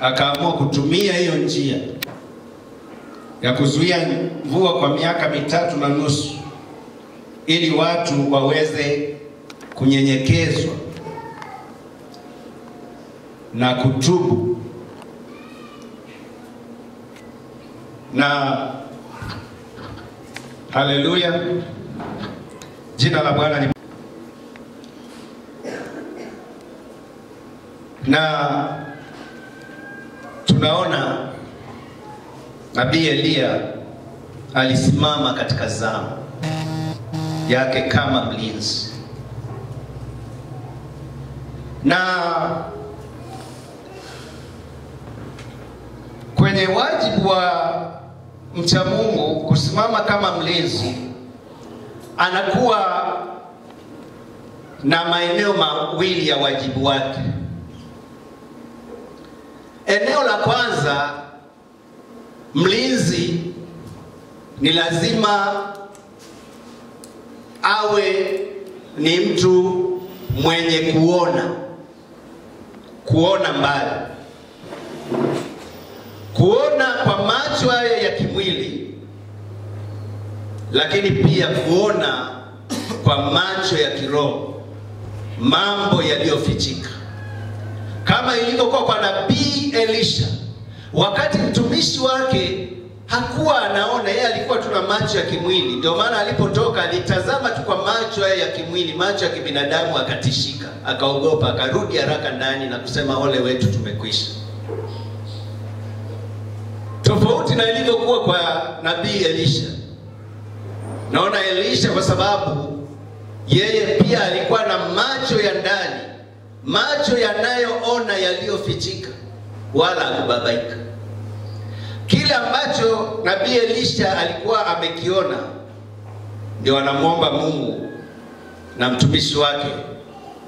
akaamua kutumia hiyo njia ya kuzuia mvua kwa miaka 3.5 ili watu waweze kunyenyekezwa na kutubu. Na haleluya, jina la Bwana ni. Na tunaona Nabii Elia alisimama katika zamu yake kama mlinzi, na kwenye wajibu wa mcha Mungu kusimama kama mlinzi, anakuwa na maeneo mawili ya wajibu wake. Eneo la kwanza, mlinzi ni lazima awe ni mtu mwenye kuona mbali, kuona kwa macho haya ya kimwili, lakini pia kuona kwa macho ya kiroho mambo yaliyofichika, kama ilivyokuwa kwa Nabii Elisha. Wakati mtumishi wake hakuwa anaona, yeye alikuwa tu na macho ya kimwili, ndio maana alipotoka alitazama tu kwa macho haya ya kimwili, macho ya kibinadamu, akatishika, akaogopa, akarudi haraka ndani na kusema ole wetu, tumekwisha. Tofauti na ilivyokuwa kwa Nabii Elisha. Naona Elisha, kwa sababu yeye pia alikuwa na macho ya ndani, macho yanayoona yaliyofichika, wala hakubabaika. Kile ambacho Nabii Elisha alikuwa amekiona ndio anamuomba Mungu na mtumishi wake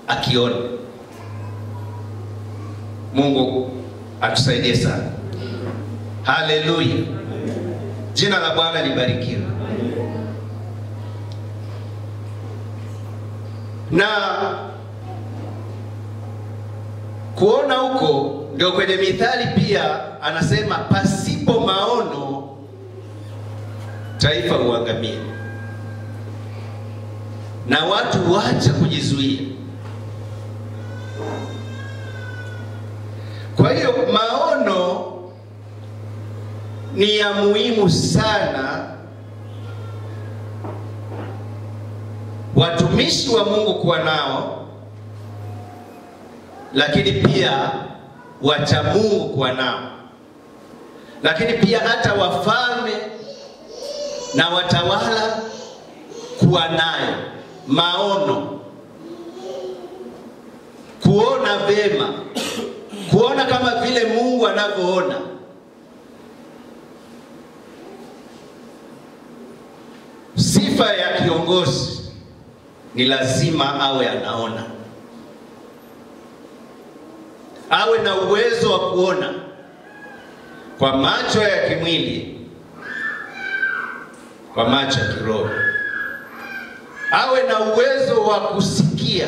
akiona. Mungu atusaidie sana. Haleluya, jina la Bwana libarikiwe. Na kuona huko ndio kwenye Mithali pia anasema, pasipo maono taifa huangamia, na watu waacha kujizuia. Kwa hiyo maono ni ya muhimu sana watumishi wa Mungu kuwa nao, lakini pia wacha Mungu kuwa nao, lakini pia hata wafalme na watawala kuwa nayo maono, kuona vema, kuona kama vile Mungu anavyoona. Sifa ya kiongozi ni lazima awe anaona, awe na uwezo wa kuona kwa macho ya kimwili, kwa macho ya kiroho, awe na uwezo wa kusikia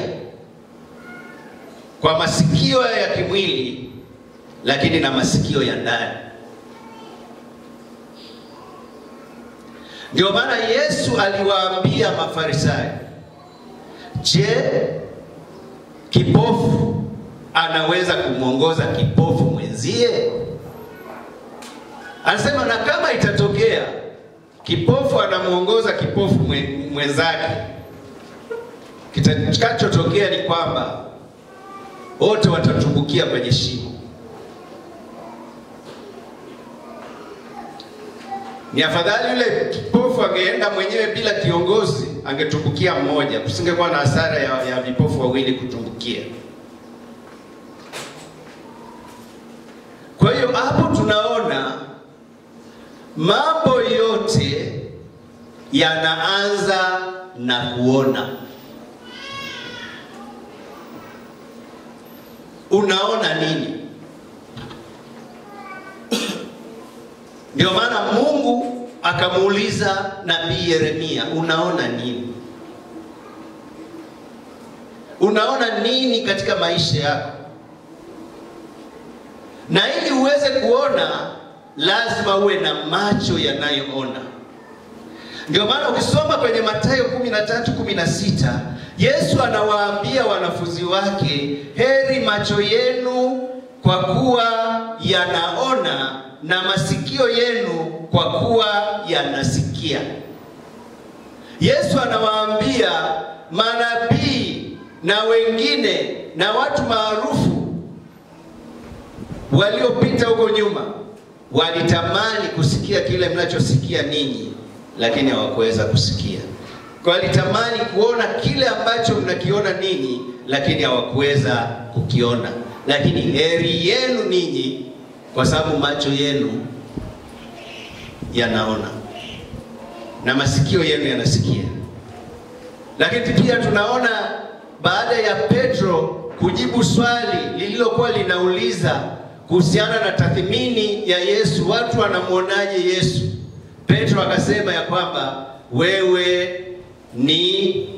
kwa masikio ya kimwili, lakini na masikio ya ndani. Ndio maana Yesu aliwaambia Mafarisayo, je, kipofu anaweza kumwongoza kipofu mwenzie? Anasema, na kama itatokea kipofu anamuongoza kipofu mwenzake, kitakachotokea ni kwamba wote watatumbukia kwenye shimo. Ni afadhali yule kipofu angeenda mwenyewe bila kiongozi, angetumbukia mmoja, kusingekuwa na hasara ya vipofu wawili kutumbukia. Kwa hiyo hapo tunaona mambo yote yanaanza na kuona. Unaona nini? Ndio maana Mungu akamuuliza Nabii Yeremia, unaona nini? Unaona nini katika maisha yako? Na ili uweze kuona lazima uwe na macho yanayoona. Ndio maana ukisoma kwenye Mathayo 13:16, Yesu anawaambia wanafunzi wake, heri macho yenu kwa kuwa yanaona na masikio yenu kwa kuwa yanasikia. Yesu anawaambia manabii na wengine na watu maarufu waliopita huko nyuma walitamani kusikia kile mnachosikia ninyi, lakini hawakuweza kusikia. Walitamani kuona kile ambacho mnakiona ninyi, lakini hawakuweza kukiona. Lakini heri yenu ninyi kwa sababu macho yenu yanaona na masikio yenu yanasikia. Lakini pia tunaona baada ya Petro kujibu swali lililokuwa linauliza kuhusiana na tathmini ya Yesu, watu wanamuonaje Yesu, Petro akasema ya kwamba wewe ni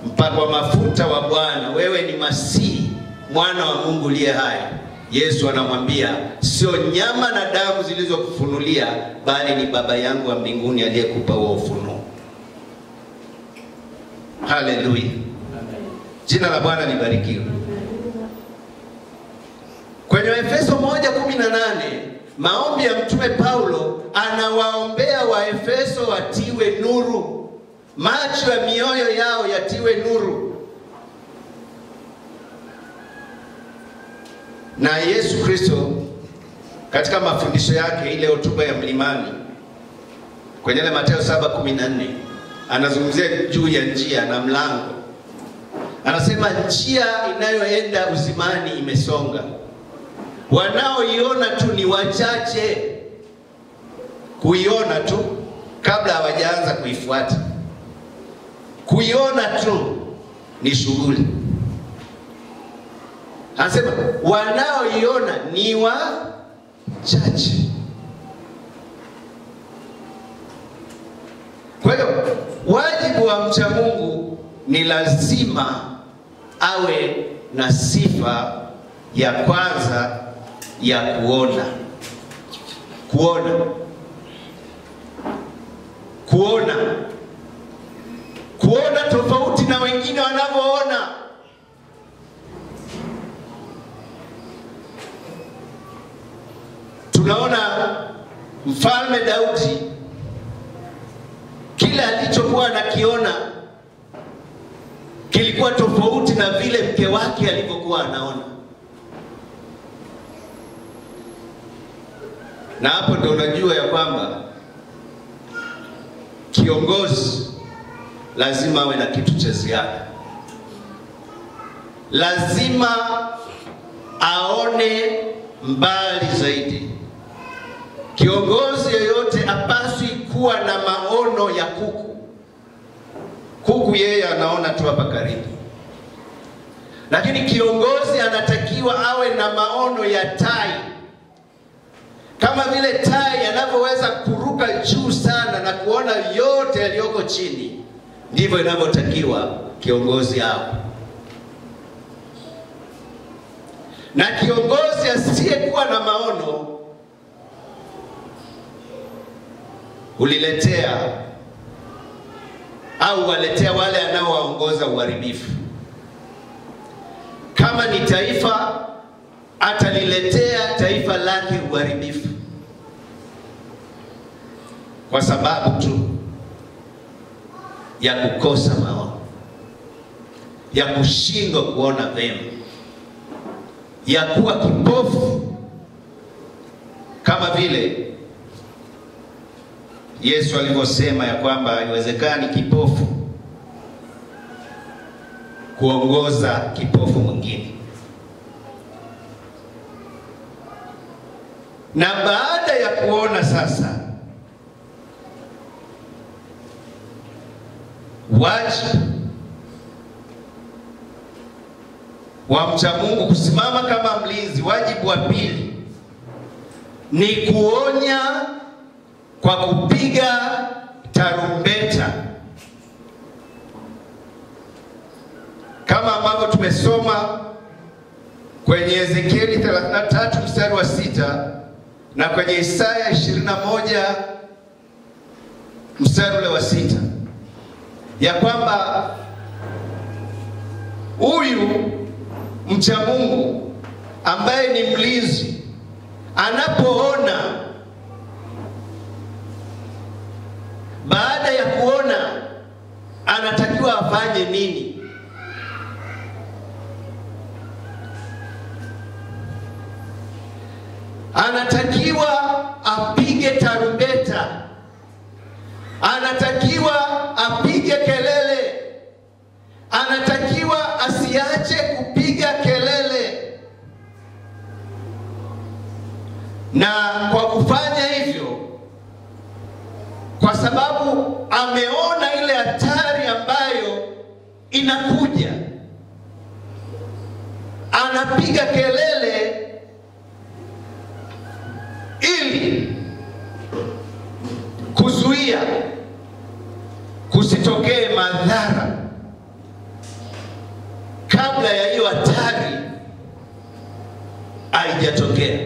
mpakwa mafuta wa Bwana, wewe ni Masihi, mwana wa Mungu aliye hai. Yesu anamwambia sio nyama na damu zilizokufunulia, bali ni Baba yangu wa mbinguni aliyekupa huo ufunuo. Haleluya. Jina la Bwana libarikiwe. Kwenye Efeso 1:18, maombi ya mtume Paulo anawaombea Waefeso watiwe nuru, macho ya mioyo yao yatiwe nuru. Na Yesu Kristo katika mafundisho yake, ile hotuba ya mlimani kwenye ile Mathayo 7:14, anazungumzia juu ya njia na mlango. Anasema njia inayoenda uzimani imesonga, wanaoiona tu ni wachache. Kuiona tu kabla hawajaanza kuifuata. Kuiona tu ni shughuli. Anasema wanaoiona ni wachache. Kwa hiyo wajibu wa mcha Mungu ni lazima awe na sifa ya kwanza ya kuona. Kuona tofauti na wengine wanavyoona. Tunaona Mfalme Daudi, kile alichokuwa anakiona kilikuwa tofauti na vile mke wake alivyokuwa anaona. Na hapo ndio unajua ya kwamba kiongozi lazima awe na kitu cha ziada. Lazima aone mbali zaidi. Kiongozi yeyote hapaswi kuwa na maono ya kuku. Kuku yeye anaona tu hapa karibu. Lakini kiongozi anatakiwa awe na maono ya tai. Kama vile tai anavyoweza kuruka juu sana na kuona yote yaliyoko chini, ndivyo inavyotakiwa kiongozi awe. Na kiongozi asiyekuwa na maono uliletea au waletea wale anaowaongoza uharibifu. Kama ni taifa, ataliletea taifa lake uharibifu, kwa sababu tu ya kukosa maono, ya kushindwa kuona vema, ya kuwa kipofu. Kama vile Yesu alivyosema ya kwamba haiwezekani kipofu kuongoza kipofu mwingine. Na baada ya kuona sasa, wajibu wa mcha Mungu kusimama kama mlinzi, wajibu wa pili ni kuonya kwa kupiga tarumbeta, kama ambavyo tumesoma kwenye Ezekieli 33 mstari wa 6 na kwenye Isaya 21 mstari ule wa 6 ya kwamba huyu mcha Mungu ambaye ni mlinzi anapoona, baada ya kuona anatakiwa afanye nini? Anatakiwa apige tarumbeta, anatakiwa apige kelele, anatakiwa asiache kupiga kelele. Na kwa kufanya hivyo, kwa sababu ameona ile hatari ambayo inakuja, anapiga kelele ili kuzuia kusitokee madhara kabla ya hiyo hatari haijatokea.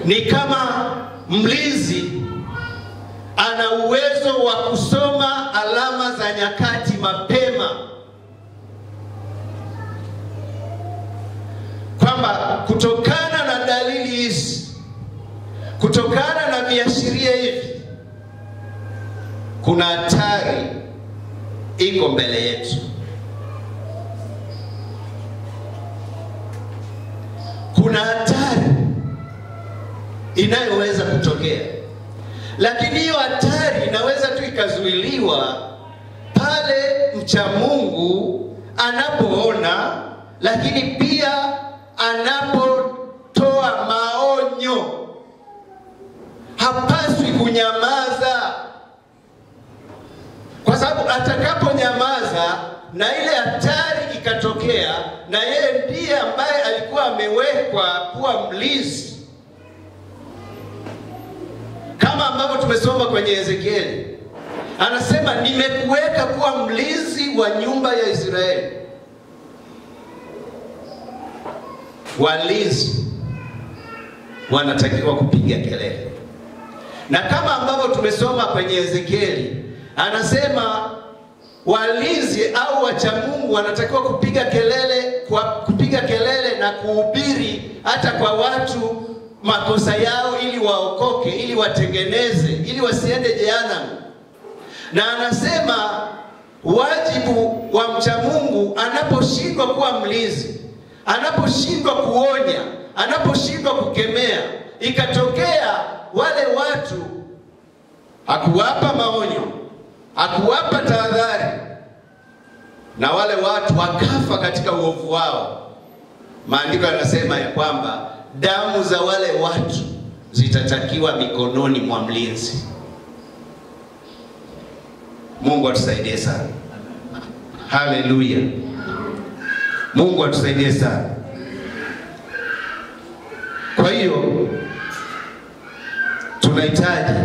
Ni kama mlinzi ana uwezo wa kusoma alama za nyakati mapema, kwamba kutokana na dalili hizi, kutokana na viashiria hivi, kuna hatari iko mbele yetu. Kuna hatari inayoweza kutokea, lakini hiyo hatari inaweza tu ikazuiliwa pale mcha Mungu anapoona, lakini pia anapotoa maonyo. Hapaswi kunyamaza, kwa sababu atakaponyamaza na ile hatari ikatokea, na yeye ndiye ambaye alikuwa amewekwa kuwa mlinzi, kama ambavyo tumesoma kwenye Ezekieli, anasema nimekuweka kuwa mlinzi wa nyumba ya Israeli. Walinzi wanatakiwa kupiga kelele, na kama ambavyo tumesoma kwenye Ezekieli, anasema walinzi au wacha Mungu wanatakiwa kupiga kelele na kuhubiri hata kwa watu makosa yao, ili waokoke, ili watengeneze, ili wasiende jehanamu. Na anasema wajibu wa mcha Mungu anaposhindwa kuwa mlinzi, anaposhindwa kuonya, anaposhindwa kukemea, ikatokea wale watu hakuwapa maonyo, hakuwapa tahadhari, na wale watu wakafa katika uovu wao, maandiko yanasema ya kwamba damu za wale watu zitatakiwa mikononi mwa mlinzi. Mungu atusaidie sana. Haleluya. Mungu atusaidie sana. Kwa hiyo tunahitaji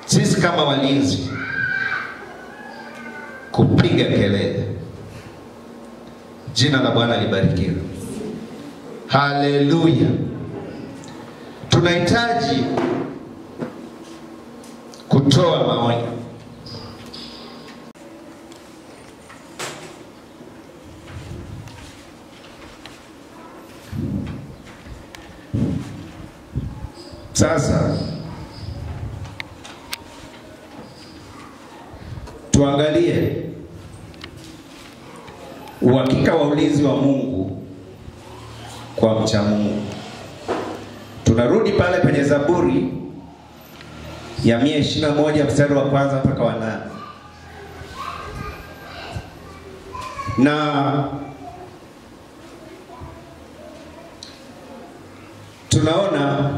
sisi kama walinzi kupiga kelele. Jina la Bwana libarikiwe. Haleluya. Tunahitaji kutoa maonyo. Sasa tuangalie uhakika wa ulinzi wa Mungu kwa mcha Mungu. Tunarudi pale kwenye Zaburi ya 121 mstari wa kwanza mpaka wa 8. Na tunaona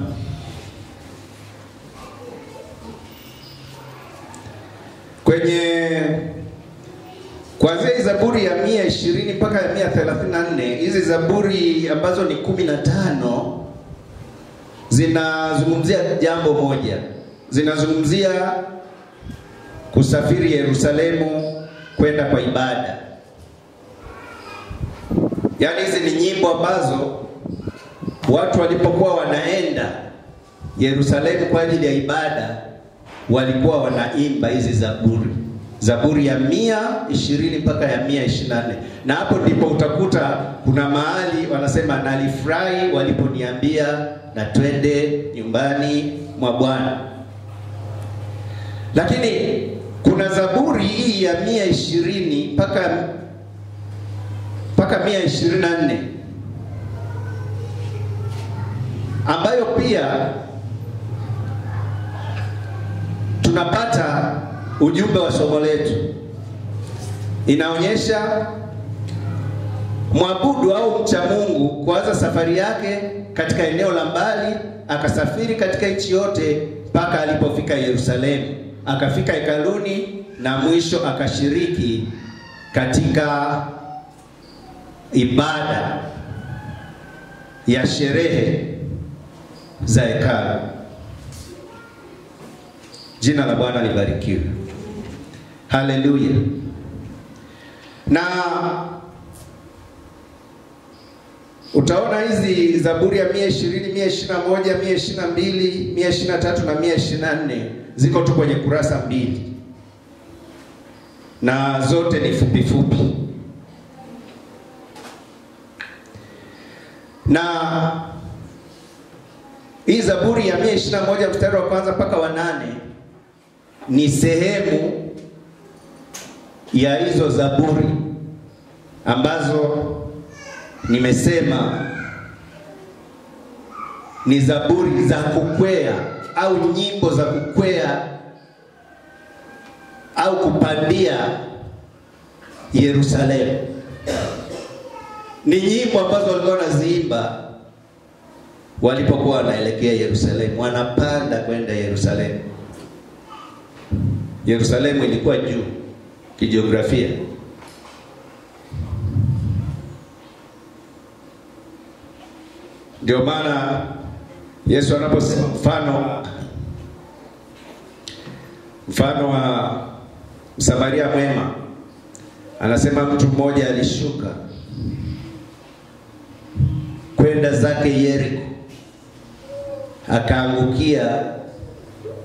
kwenye kuanzia Zaburi ya 120 mpaka ya 134, hizi zaburi ambazo ni 15 zinazungumzia jambo moja. Zinazungumzia kusafiri Yerusalemu kwenda kwa ibada. Yaani hizi ni nyimbo ambazo watu walipokuwa wanaenda Yerusalemu kwa ajili ya ibada walikuwa wanaimba hizi zaburi. Zaburi ya 120 mpaka ya 124. Na hapo ndipo utakuta kuna mahali wanasema nalifurahi waliponiambia na twende nyumbani mwa Bwana. Lakini kuna zaburi hii ya 120 mpaka 124 ambayo pia tunapata ujumbe wa somo letu. Inaonyesha mwabudu au mcha Mungu kuanza safari yake katika eneo la mbali, akasafiri katika nchi yote mpaka alipofika Yerusalemu, akafika hekaluni na mwisho akashiriki katika ibada ya sherehe za hekalu. Jina la Bwana libarikiwe. Haleluya. Na utaona hizi zaburi ya 120, 121, 122, 123 na 124 ziko tu kwenye kurasa 2. Na zote ni fupi fupi. Na hii zaburi ya 121 mstari wa kwanza mpaka wa 8 ni sehemu ya hizo zaburi ambazo nimesema ni zaburi za kukwea au nyimbo za kukwea au kupandia Yerusalemu. Ni nyimbo ambazo walikuwa wanaziimba walipokuwa wanaelekea Yerusalemu, wanapanda kwenda Yerusalemu. Yerusalemu ilikuwa juu kijiografia. Ndio maana Yesu anaposema mfano wa Msamaria mwema, anasema mtu mmoja alishuka kwenda zake Yeriko, akaangukia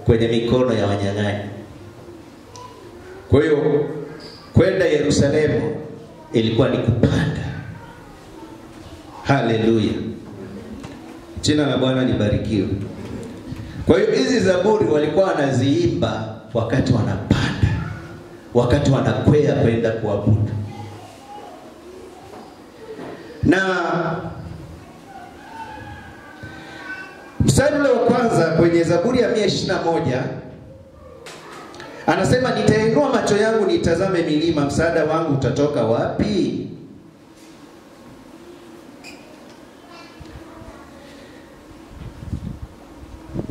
kwenye mikono ya wanyang'anyi. Kwa hiyo kwenda Yerusalemu ilikuwa ni kupanda. Haleluya. Jina la Bwana libarikiwe. Kwa hiyo hizi zaburi walikuwa wanaziimba wakati wanapanda, wakati wanakwea kwenda kuabudu. Na mstari ule wa kwanza kwenye Zaburi ya 121 anasema, nitainua macho yangu nitazame milima, msaada wangu utatoka wapi?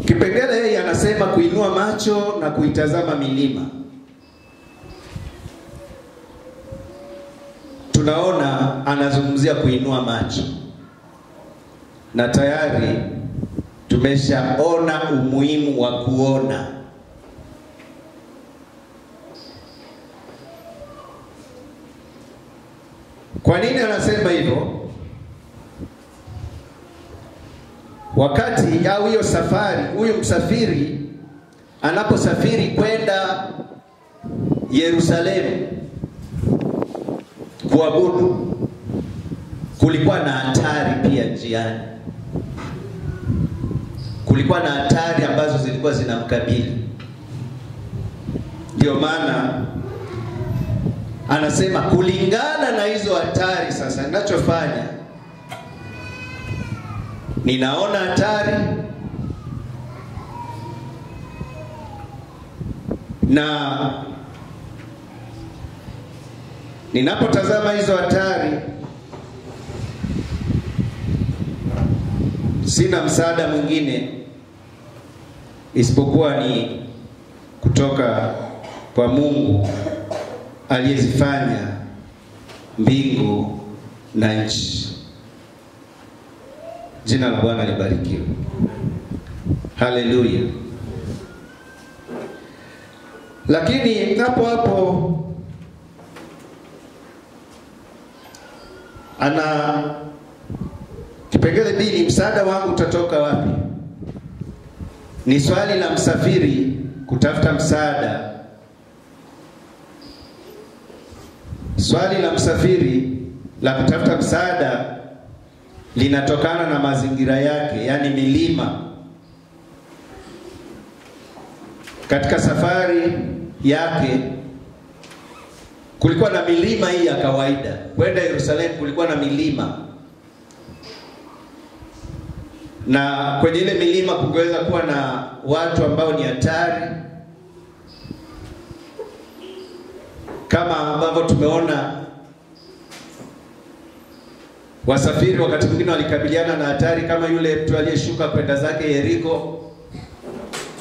Kipengele hii anasema kuinua macho na kuitazama milima. Tunaona anazungumzia kuinua macho, na tayari tumeshaona umuhimu wa kuona. Kwa nini anasema hivyo? Wakati au hiyo safari, huyu msafiri anaposafiri kwenda Yerusalemu kuabudu, kulikuwa na hatari pia njiani. Kulikuwa na hatari ambazo zilikuwa zinamkabili. Ndio maana anasema kulingana na hizo hatari, sasa ninachofanya, ninaona hatari na ninapotazama hizo hatari sina msaada mwingine isipokuwa ni kutoka kwa Mungu aliyezifanya mbingu na nchi. Jina la Bwana libarikiwe. Haleluya. Lakini hapo hapo ana kipengele B, msaada wangu utatoka wapi? Ni swali la msafiri kutafuta msaada. Swali la msafiri la kutafuta msaada linatokana na mazingira yake, yani milima. Katika safari yake kulikuwa na milima hii ya kawaida. Kwenda Yerusalemu kulikuwa na milima, na kwenye ile milima kungeweza kuwa na watu ambao ni hatari, kama ambavyo tumeona wasafiri wakati mwingine walikabiliana na hatari, kama yule mtu aliyeshuka kwenda zake Yeriko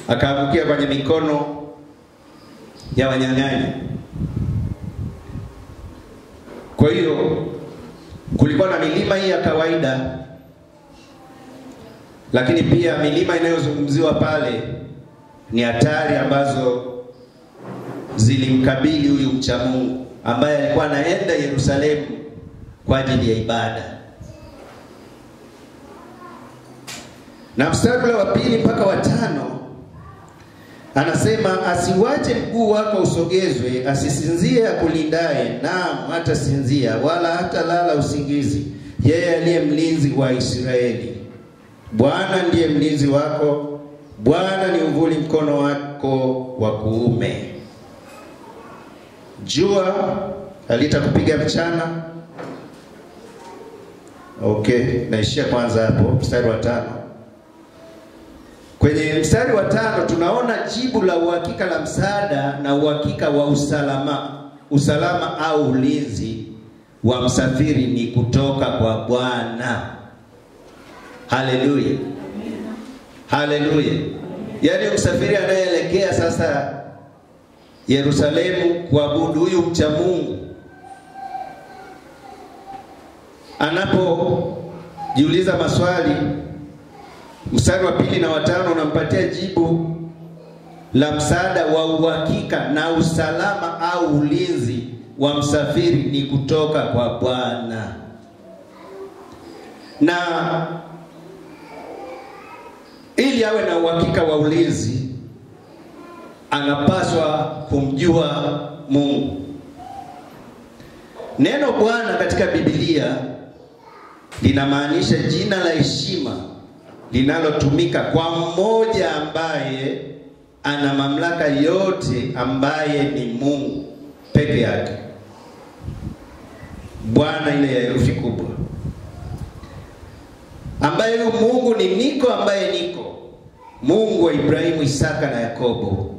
akaangukia kwenye mikono ya wanyang'anyi. Kwa hiyo kulikuwa na milima hii ya kawaida, lakini pia milima inayozungumziwa pale ni hatari ambazo zilimkabili huyu mcha Mungu ambaye alikuwa anaenda Yerusalemu kwa ajili ya ibada. Na mstari wa 2 mpaka wa 5 anasema, asiwache mguu wako usogezwe, asisinzie akulindaye, naam hata sinzia wala hata lala usingizi, yeye aliye mlinzi wa Israeli. Bwana ndiye mlinzi wako, Bwana ni uvuli mkono wako wa kuume. Jua halitakupiga mchana. Okay, naishia kwanza hapo mstari wa 5. Kwenye mstari wa 5 tunaona jibu la uhakika la msaada na uhakika wa usalama au ulinzi wa msafiri ni kutoka kwa Bwana. Haleluya. Haleluya. Yaani msafiri anayeelekea sasa Yerusalemu kuabudu, huyu mcha Mungu anapojiuliza maswali, mstari wa 2 na wa 5 unampatia jibu la msaada wa uhakika na usalama au ulinzi wa msafiri ni kutoka kwa Bwana. Na ili awe na uhakika wa ulinzi, anapaswa kumjua Mungu. Neno Bwana katika Biblia linamaanisha jina la heshima linalotumika kwa mmoja ambaye ana mamlaka yote, ambaye ni Mungu peke yake. Bwana ile ya herufi kubwa, ambaye huyu Mungu ni niko, ambaye niko, Mungu wa Ibrahimu, Isaka na Yakobo,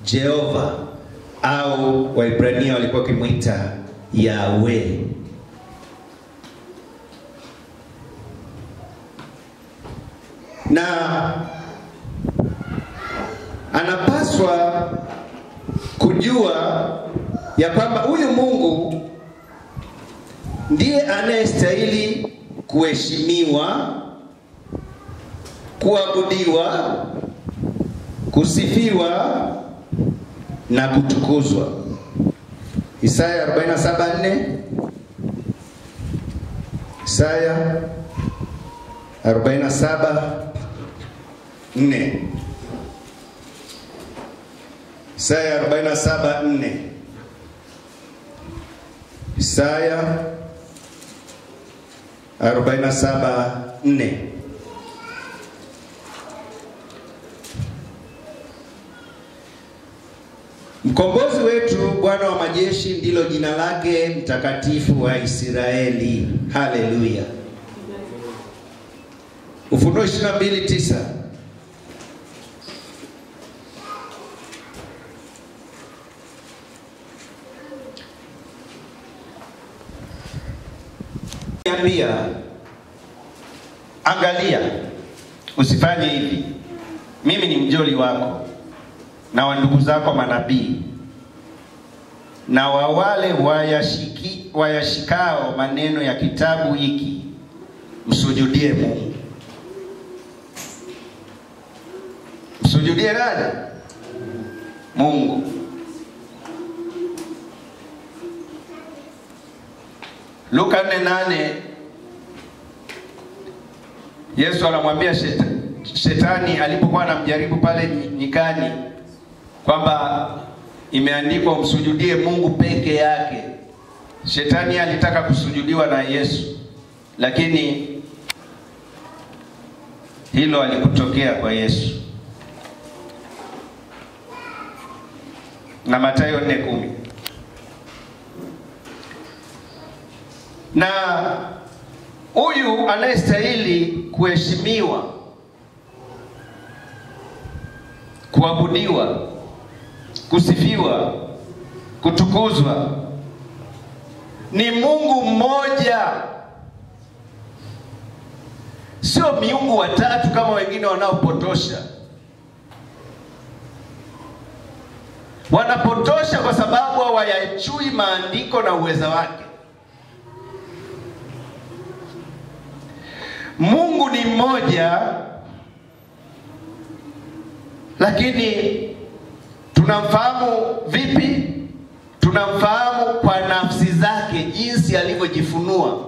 Jehova, au Waibrania walikuwa kimuita Yahweh. Na anapaswa kujua ya kwamba huyu Mungu ndiye anayestahili kuheshimiwa, kuabudiwa, kusifiwa na kutukuzwa. Isaya 47:4. Isaya 47:4. Isaya 47:4. Isaya 47:4. Mkombozi wetu Bwana wa majeshi ndilo jina lake, mtakatifu wa Israeli. Haleluya. Ufunuo 22:9. Niambia, angalia, usifanye hivi. Mimi ni mjoli wako na wa ndugu zako manabii, na wa wale wayashikao maneno ya kitabu hiki, msujudie Mungu. Msujudie nani? Mungu. Luka 4:8 Yesu anamwambia shetani alipokuwa anamjaribu pale nyikani kwamba imeandikwa umsujudie Mungu peke yake. Shetani alitaka kusujudiwa na Yesu, lakini hilo alikutokea kwa Yesu. Na Mathayo 4:10. Na huyu anayestahili kuheshimiwa, kuabudiwa, kusifiwa, kutukuzwa ni Mungu mmoja, sio miungu watatu kama wengine wanaopotosha. Wanapotosha kwa sababu hawayajui maandiko na uweza wake. Mungu ni mmoja, lakini tunamfahamu vipi? Tunamfahamu kwa nafsi zake, jinsi alivyojifunua.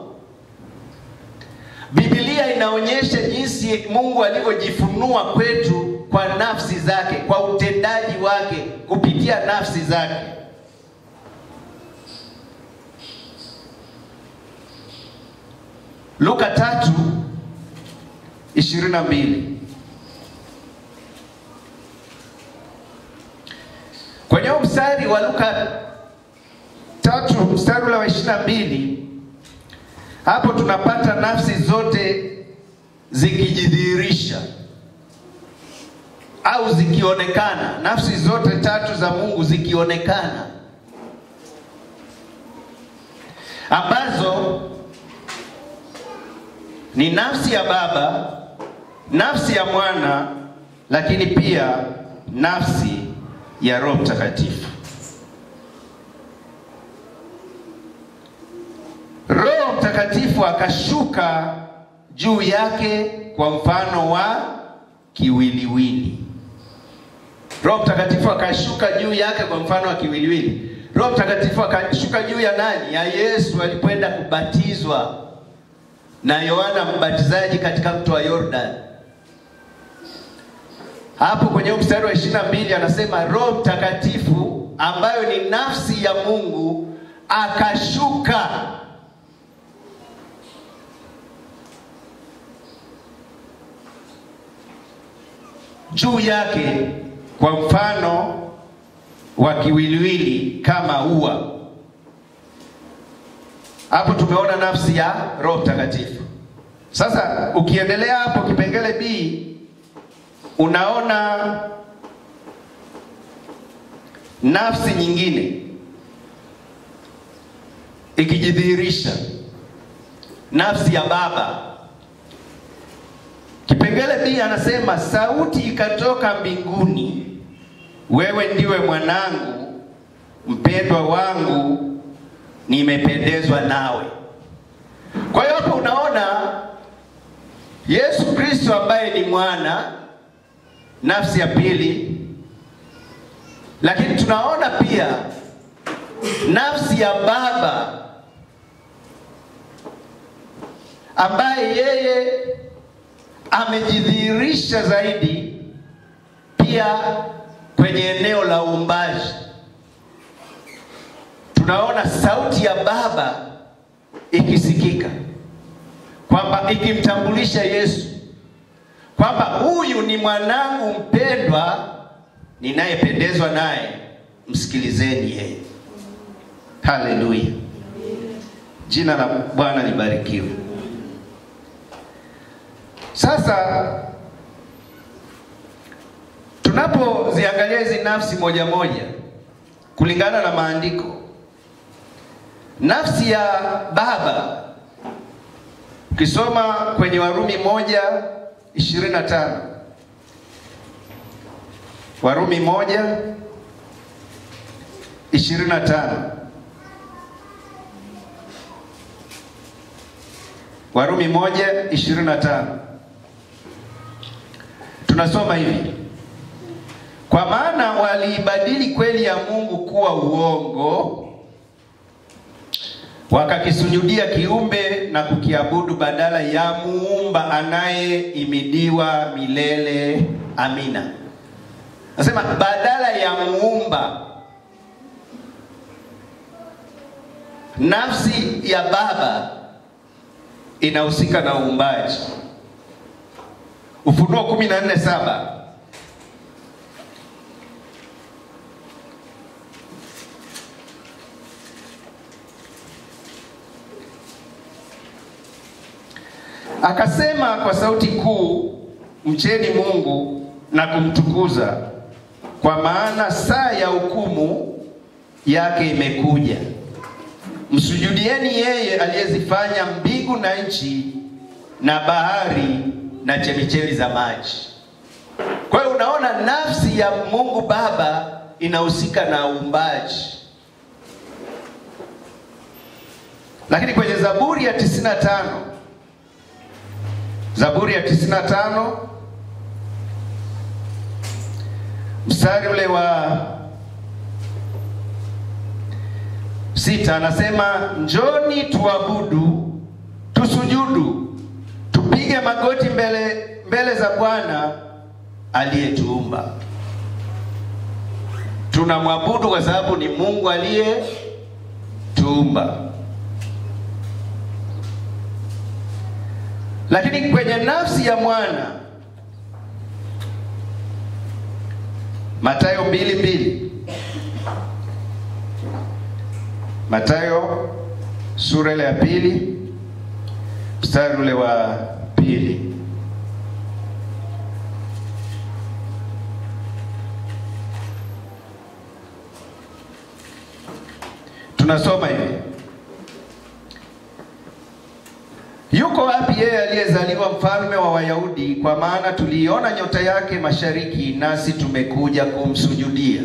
Biblia inaonyesha jinsi Mungu alivyojifunua kwetu kwa nafsi zake, kwa utendaji wake kupitia nafsi zake. Luka 3:22. Kwenye mstari wa Luka 3 mstari wa 22, hapo tunapata nafsi zote zikijidhihirisha au zikionekana. Nafsi zote tatu za Mungu zikionekana, ambazo ni nafsi ya Baba, nafsi ya Mwana, lakini pia nafsi ya Roho Mtakatifu. Roho Mtakatifu akashuka juu yake kwa mfano wa kiwiliwili. Roho Mtakatifu akashuka juu yake kwa mfano wa kiwiliwili. Roho Mtakatifu akashuka juu ya nani? Ya Yesu alipoenda kubatizwa na Yohana Mbatizaji katika mto wa Yordani. Hapo kwenye mstari wa 22 anasema Roho Mtakatifu ambayo ni nafsi ya Mungu akashuka juu yake kwa mfano wa kiwiliwili kama ua. Hapo tumeona nafsi ya Roho Mtakatifu. Sasa ukiendelea hapo kipengele B, unaona nafsi nyingine ikijidhihirisha, nafsi ya Baba. Kipengele B anasema sauti ikatoka mbinguni, wewe ndiwe mwanangu mpendwa wangu, nimependezwa nawe. Kwa hiyo hapo unaona Yesu Kristo ambaye ni mwana, nafsi ya pili, lakini tunaona pia nafsi ya Baba ambaye yeye amejidhihirisha zaidi pia kwenye eneo la uumbaji. Tunaona sauti ya Baba ikisikika, kwamba ikimtambulisha Yesu kwamba huyu ni mwanangu mpendwa ninayependezwa naye, msikilizeni yeye. Haleluya. Jina la Bwana libarikiwe. Sasa tunapoziangalia hizi nafsi moja moja kulingana na maandiko, nafsi ya Baba ukisoma kwenye Warumi 1:25, Warumi 1:25, Warumi 1:25 tunasoma hivi: kwa maana waliibadili kweli ya Mungu kuwa uongo, wakakisujudia kiumbe na kukiabudu badala ya muumba anayeimidiwa milele. Amina. Nasema badala ya muumba. Nafsi ya Baba inahusika na uumbaji. Ufunuo 14:7. Akasema kwa sauti kuu, mcheni Mungu na kumtukuza, kwa maana saa ya hukumu yake imekuja. Msujudieni yeye aliyezifanya mbingu na nchi na bahari na chemichemi za maji. Kwa hiyo unaona nafsi ya Mungu Baba inahusika na uumbaji. Lakini kwenye Zaburi ya 95, Zaburi ya 95 mstari ule wa 6 anasema, njoni tuabudu, tusujudu, tupige magoti mbele za Bwana aliyetuumba. Tunamwabudu kwa sababu ni Mungu aliyetuumba. Lakini kwenye nafsi ya mwana, Mathayo 2:2, Mathayo sura ile ya 2 mstari ule wa 2. Tunasoma hivi: yuko wapi yeye aliyezaliwa mfalme wa Wayahudi? Kwa maana tuliona nyota yake mashariki, nasi tumekuja kumsujudia.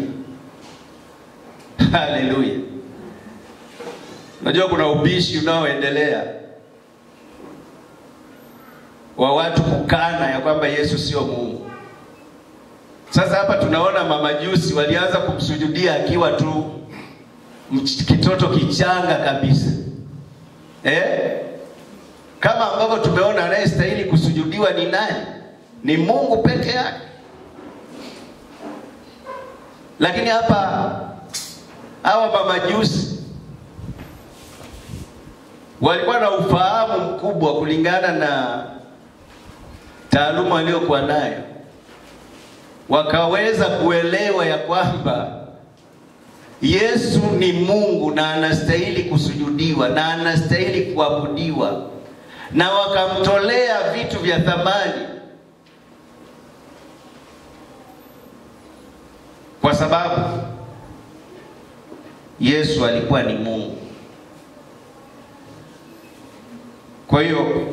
Haleluya. Unajua kuna ubishi unaoendelea wa watu kukana ya kwamba Yesu sio Mungu. Sasa hapa tunaona mamajusi walianza kumsujudia akiwa tu kitoto kichanga kabisa. Kama ambavyo tumeona anayestahili kusujudiwa ni nani? Ni Mungu peke yake. Lakini hapa hawa mamajusi walikuwa na ufahamu mkubwa kulingana na taaluma waliokuwa nayo. Wakaweza kuelewa ya kwamba Yesu ni Mungu na anastahili kusujudiwa na anastahili kuabudiwa, na wakamtolea vitu vya thamani kwa sababu Yesu alikuwa ni Mungu. Kwa hiyo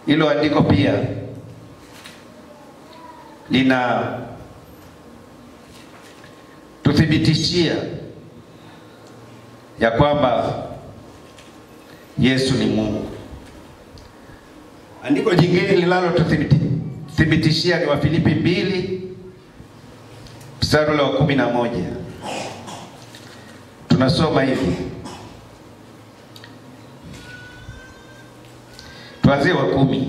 hilo andiko pia lina tuthibitishia ya kwamba Yesu ni Mungu. Andiko jingine linalo tuthibitishia ni Wafilipi 2 mstari wa 11. Tunasoma hivi. Tuanzie wa 10.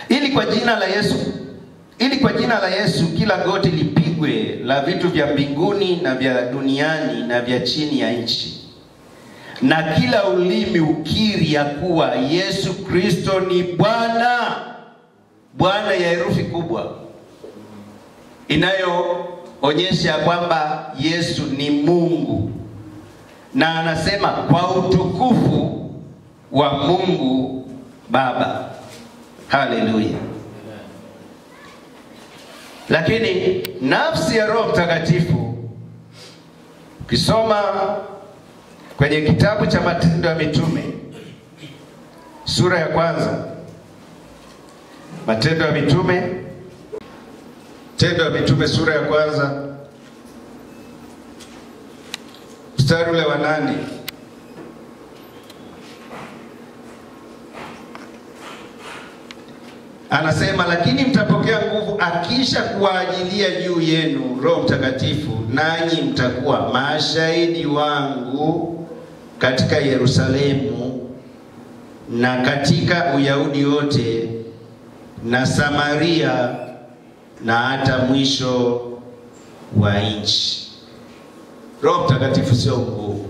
Ili kwa jina la Yesu kila goti lipigwe, la vitu vya mbinguni na vya duniani na vya chini ya nchi, na kila ulimi ukiri ya kuwa Yesu Kristo ni Bwana. Bwana ya herufi kubwa inayoonyesha kwamba Yesu ni Mungu, na anasema kwa utukufu wa Mungu Baba. Haleluya. Lakini nafsi ya Roho Mtakatifu, ukisoma kwenye kitabu cha Matendo ya Mitume sura ya 1, Matendo ya Mitume sura ya 1 mstari ule wa 8. Anasema lakini mtapokea nguvu akisha kuwaajilia juu yenu Roho Mtakatifu, nanyi mtakuwa mashahidi wangu katika Yerusalemu na katika Uyahudi wote na Samaria na hata mwisho wa nchi. Roho Mtakatifu sio nguvu,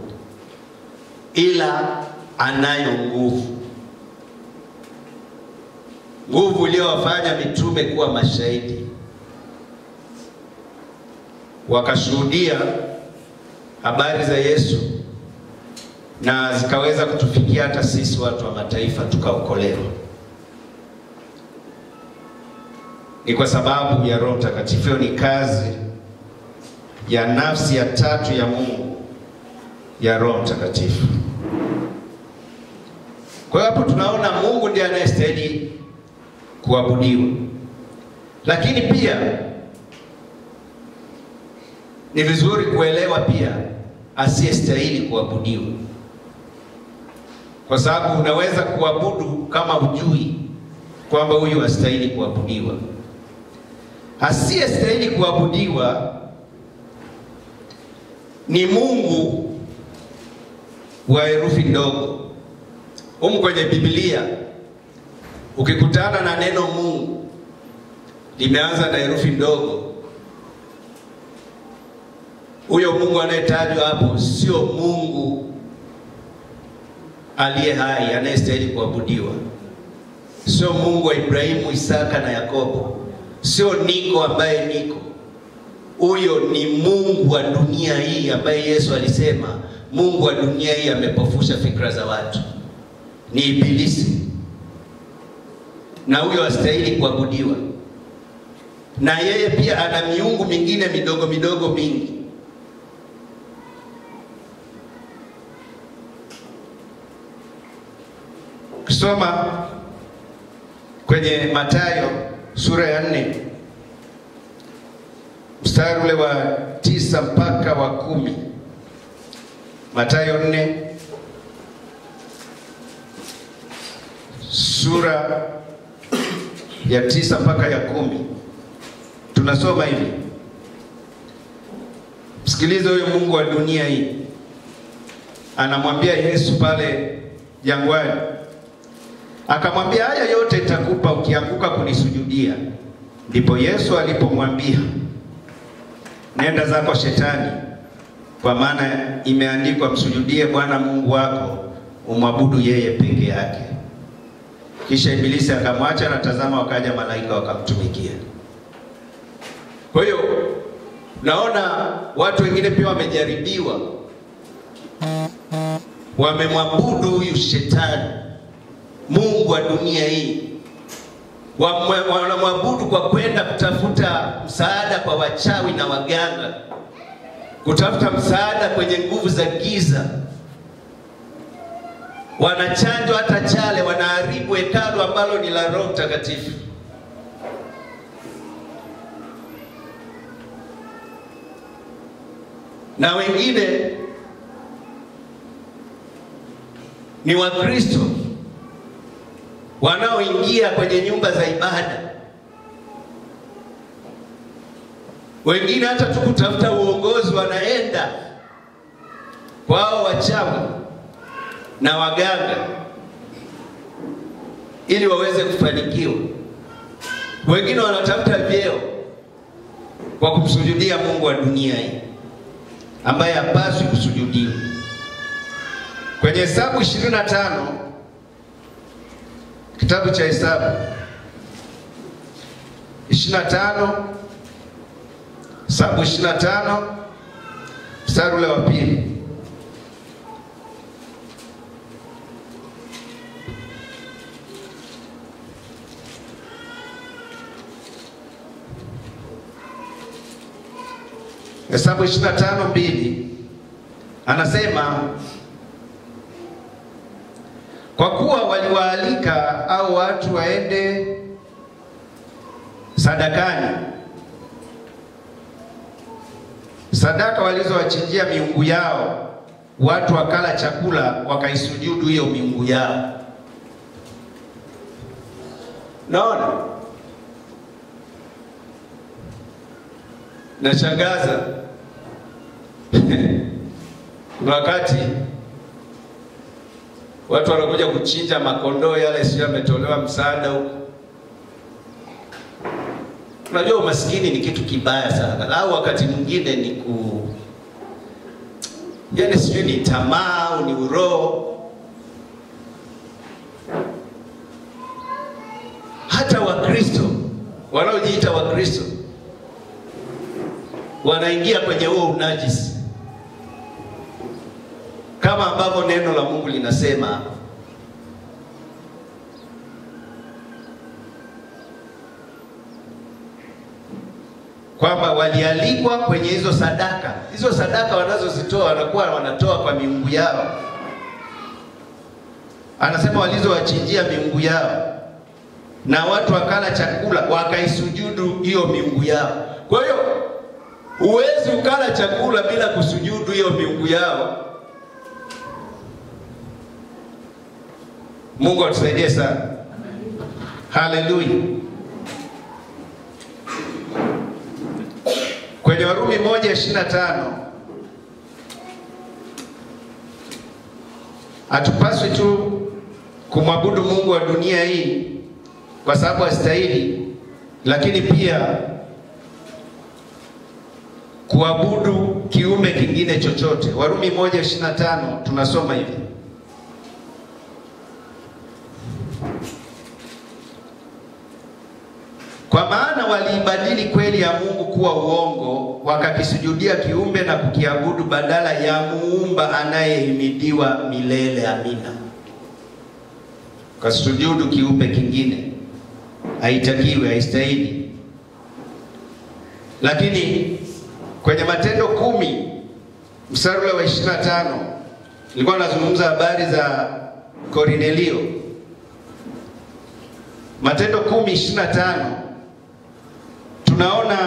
ila anayo nguvu. Nguvu iliyowafanya mitume kuwa mashahidi, wakashuhudia habari za Yesu, na zikaweza kutufikia hata sisi watu wa mataifa tukaokolewa. Ni kwa sababu ya Roho Mtakatifu. Ni kazi ya nafsi ya tatu ya Mungu, ya Roho Mtakatifu. Kwa hiyo hapo tunaona Mungu ndiye anayestahili kuabudiwa. Lakini pia ni vizuri kuelewa pia asiyestahili kuabudiwa, kwa sababu unaweza kuabudu kama hujui kwamba huyu hastahili kuabudiwa. Asiyestahili kuabudiwa ni Mungu wa herufi ndogo. Kwenye Biblia ukikutana na neno Mungu limeanza na herufi ndogo, huyo Mungu anayetajwa hapo sio Mungu aliye hai anayestahili kuabudiwa. Sio Mungu wa Ibrahimu, Isaka na Yakobo. Sio Niko ambaye Niko. Huyo ni Mungu wa dunia hii ambaye Yesu alisema Mungu wa dunia hii amepofusha fikra za watu. Ni Ibilisi. Na huyo hastahili kuabudiwa. Na yeye pia ana miungu mingine midogo midogo mingi. Kusoma kwenye Mathayo sura ya 4 mstari ule wa 9 mpaka wa 10. Mathayo 4 sura ya 9 mpaka ya 10. Tunasoma hivi. Msikilize huyo Mungu wa dunia hii. Anamwambia Yesu pale jangwani. Akamwambia, haya yote nitakupa ukianguka kunisujudia. Ndipo Yesu alipomwambia, nenda zako Shetani, kwa maana imeandikwa, msujudie Bwana Mungu wako, umwabudu yeye peke yake. Kisha Ibilisi akamwacha, na tazama wakaja malaika wakamtumikia. Kwa hiyo naona watu wengine pia wamejaribiwa, wamemwabudu huyu Shetani, Mungu wa dunia hii. Wanamwabudu kwa kwenda kutafuta msaada kwa wachawi na waganga, kutafuta msaada kwenye nguvu za giza. Wanachanjwa hata chale, wanaharibu hekalu ambalo ni la Roho Mtakatifu. Na wengine ni Wakristo wanaoingia kwenye nyumba za ibada. Wengine hata tu kutafuta uongozi wanaenda kwao wachawi na waganga ili waweze kufanikiwa. Wengine wanatafuta vyeo kwa kumsujudia Mungu wa dunia hii ambaye hapaswi kusujudiwa. Kwenye Hesabu 25, kitabu cha Hesabu 25, Hesabu 25 mstari ule wa 2. Hesabu 25:2 anasema, kwa kuwa waliwaalika au watu waende sadakani, sadaka walizowachinjia miungu yao, watu wakala chakula wakaisujudu hiyo miungu yao. Naona nashangaza wakati watu wanakuja kuchinja makondoo yale, sio yametolewa msaada huko. Unajua umaskini ni kitu kibaya sana, au wakati mwingine ni yani sio ni tamaa au ni uroho. Hata Wakristo wanaojiita Wakristo wanaingia kwenye huo unajisi, kama ambavyo neno la Mungu linasema kwamba walialikwa kwenye hizo sadaka. Hizo sadaka wanazozitoa wanakuwa wanatoa kwa miungu yao. Anasema walizowachinjia miungu yao, na watu wakala chakula wakaisujudu hiyo miungu yao. Kwa hiyo huwezi ukala chakula bila kusujudu hiyo miungu yao. Mungu atusaidie sana. Haleluya. Kwenye Warumi 1:25 hatupaswi tu kumwabudu Mungu wa dunia hii kwa sababu hastahili, lakini pia kuabudu kiumbe kingine chochote. Warumi 1:25 tunasoma hivi: kwa maana waliibadili kweli ya Mungu kuwa uongo, wakakisujudia kiumbe na kukiabudu badala ya muumba anayehimidiwa milele. Amina. Kasujudu kiumbe kingine, haitakiwi, haistahili. Lakini kwenye Matendo 10 mstari wa 25 nilikuwa nazungumza habari za Kornelio. Matendo 10:25 tunaona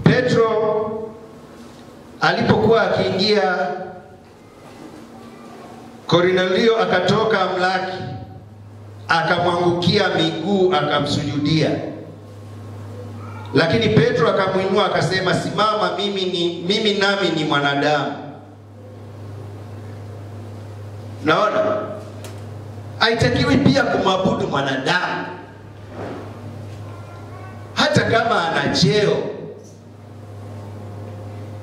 Petro alipokuwa akiingia, Kornelio akatoka amlaki, akamwangukia miguu, akamsujudia. Lakini Petro akamuinua akasema, simama, mimi nami ni mwanadamu. Naona haitakiwi pia kumwabudu mwanadamu hata kama ana cheo,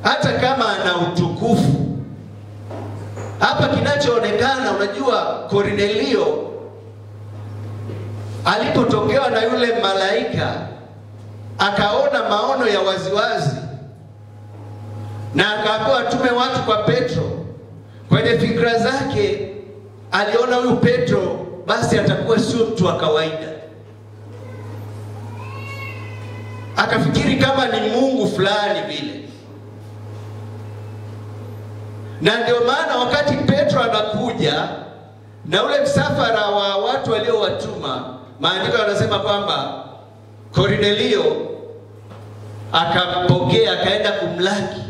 hata kama ana utukufu. Hapa kinachoonekana, unajua Kornelio alipotokewa na yule malaika akaona maono ya waziwazi, na akaambiwa atume watu kwa Petro. Kwenye fikra zake aliona huyu Petro basi atakuwa sio mtu wa kawaida, akafikiri kama ni Mungu fulani vile. Na ndio maana wakati Petro anakuja na ule msafara wa watu waliowatuma, maandiko yanasema kwamba Kornelio akampokea, akaenda kumlaki,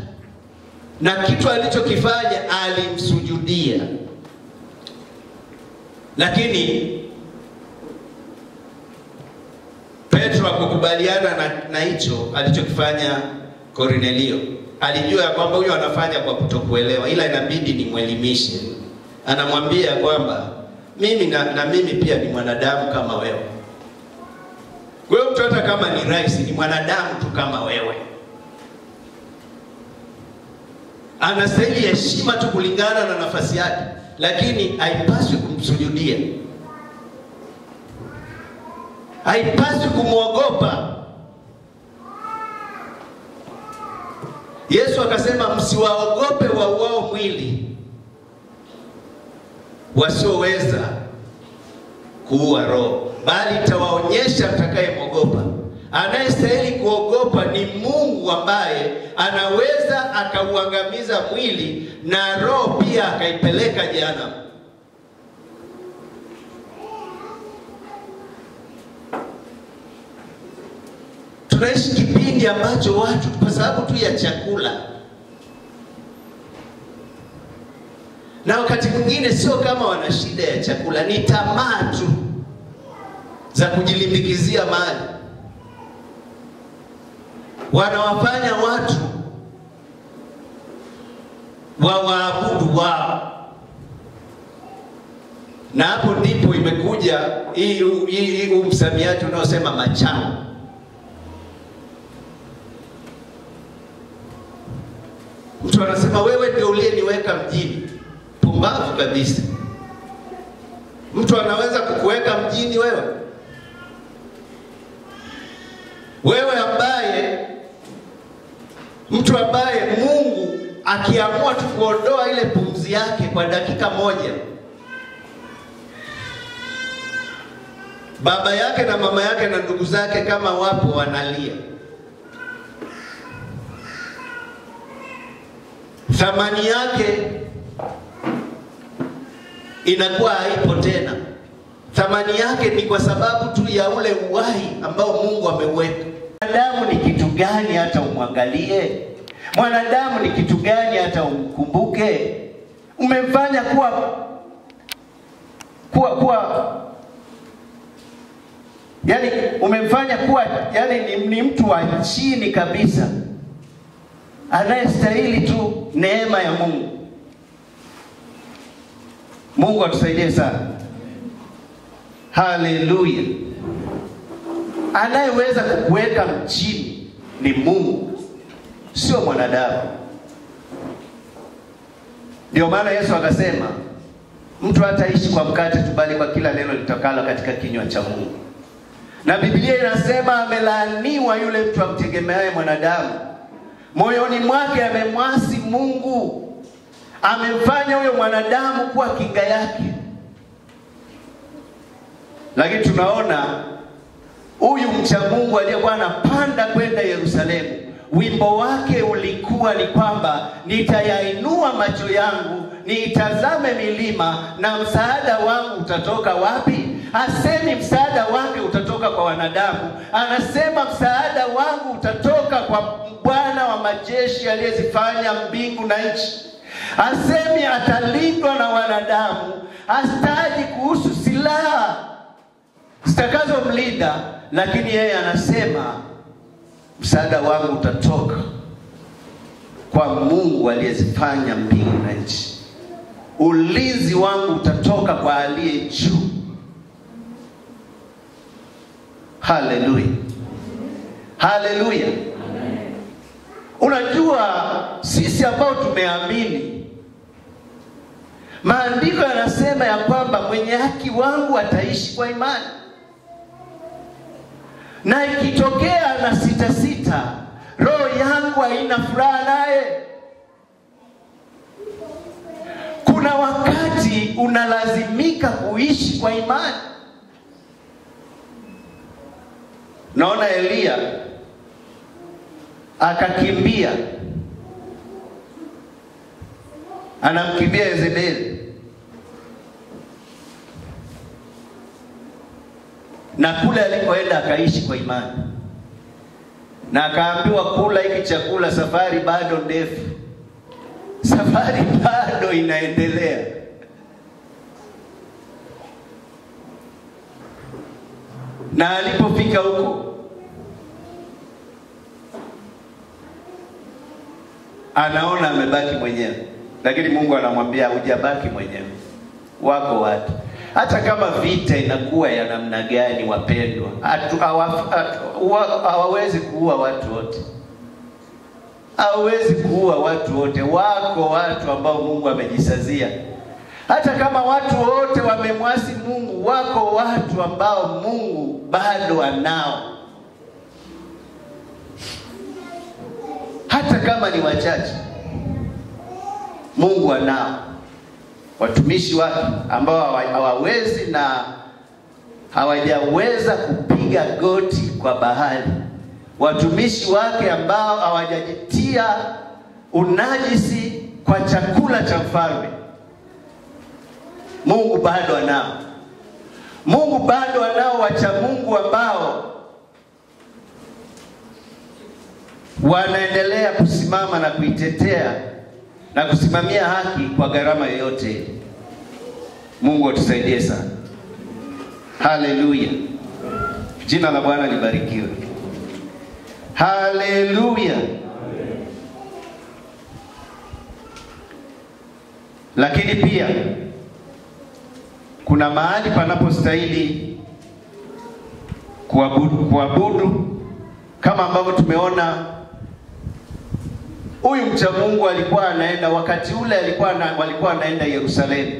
na kitu alichokifanya alimsujudia. Lakini Petro hakukubaliana na hicho alichokifanya Kornelio. Alijua kwamba huyo anafanya kwa kutokuelewa, ila inabidi nimwelimishe. Anamwambia kwamba mimi na mimi pia ni mwanadamu kama wewe. Wewe mtu hata kama ni rais, ni mwanadamu tu kama wewe. Anastahili heshima tu kulingana na nafasi yake, lakini haipaswi kumsujudia, haipaswi kumwogopa. Yesu akasema, msiwaogope wauao mwili, wasioweza kuua roho, bali tawaonyesha mtakayemwogopa. Anayestahili kuogopa ni Mungu ambaye anaweza akauangamiza mwili na roho pia akaipeleka jehanamu. Tunaishi kipindi ambacho watu kwa sababu tu ya chakula Na wakati mwingine sio kama wana shida ya chakula, ni tamaa tu za kujilimbikizia mali. Wanawafanya watu waabudu wao. Na hapo ndipo imekuja hii msamiati unaosema machawi. Mtu anasema wewe ndio uliyeniweka mjini. Pumbavu kabisa. Mtu anaweza kukuweka mjini wewe? Wewe ambaye, mtu ambaye Mungu akiamua tu kuondoa ile pumzi yake kwa dakika moja, baba yake na mama yake na ndugu zake kama wapo wanalia. Thamani yake inakuwa haipo tena. Thamani yake ni kwa sababu tu ya ule uhai ambao Mungu ameuweka. Mwanadamu ni kitu gani hata umwangalie? Mwanadamu ni kitu gani hata umkumbuke? Umemfanya kuwa yani umemfanya kuwa yani ni mtu wa chini kabisa, anayestahili tu neema ya Mungu. Mungu atusaidie sana. Haleluya. Anayeweza kukuweka mchini ni Mungu, sio mwanadamu. Ndio maana Yesu akasema mtu hataishi kwa mkate tu bali kwa kila neno litokalo katika kinywa cha Mungu. Na Biblia inasema amelaaniwa yule mtu amtegemeaye mwanadamu. Moyoni mwake amemwasi Mungu. Amemfanya huyo mwanadamu kuwa kinga yake. Lakini tunaona huyu mcha Mungu aliyekuwa anapanda kwenda Yerusalemu, wimbo wake ulikuwa ni kwamba nitayainua macho yangu niitazame milima, na msaada wangu utatoka wapi? Hasemi msaada wake utatoka kwa wanadamu, anasema msaada wangu utatoka kwa Bwana wa majeshi aliyezifanya mbingu na nchi. Hasemi atalindwa na wanadamu, hastaji kuhusu silaha zitakazomlinda, lakini yeye anasema msaada wangu utatoka kwa Mungu aliyezifanya mbingu na nchi. Ulinzi wangu utatoka kwa aliye juu. Haleluya. Haleluya. Unajua sisi ambao tumeamini, maandiko yanasema ya kwamba mwenye haki wangu ataishi kwa imani. Na ikitokea na sita, roho yangu haina furaha naye. Kuna wakati unalazimika kuishi kwa imani. Naona Elia akakimbia, anamkimbia Yezebeli, na kule alikoenda akaishi kwa imani. Na akaambiwa kula hiki chakula, safari bado ndefu, safari bado inaendelea. Na alipofika huko, anaona amebaki mwenyewe, lakini Mungu anamwambia hujabaki mwenyewe, wako watu. Hata kama vita inakuwa ya namna gani, wapendwa, hawawezi kuua watu wote. Hawezi kuua watu wote. Wako watu ambao Mungu amejisazia. Hata kama watu wote wamemwasi Mungu, wako watu ambao Mungu bado anao. Hata kama ni wachache, Mungu anao watumishi wake ambao hawawezi na hawajaweza kupiga goti kwa bahari. Watumishi wake ambao hawajajitia unajisi kwa chakula cha mfalme. Mungu bado anao. Mungu bado anao wacha Mungu ambao wanaendelea kusimama na kuitetea na kusimamia haki kwa gharama yoyote. Mungu atusaidie sana. Haleluya. Jina la Bwana libarikiwe. Haleluya. Lakini pia kuna mahali panapostahili kuabudu kama ambavyo tumeona huyu mcha Mungu alikuwa anaenda wakati ule, walikuwa anaenda Yerusalemu.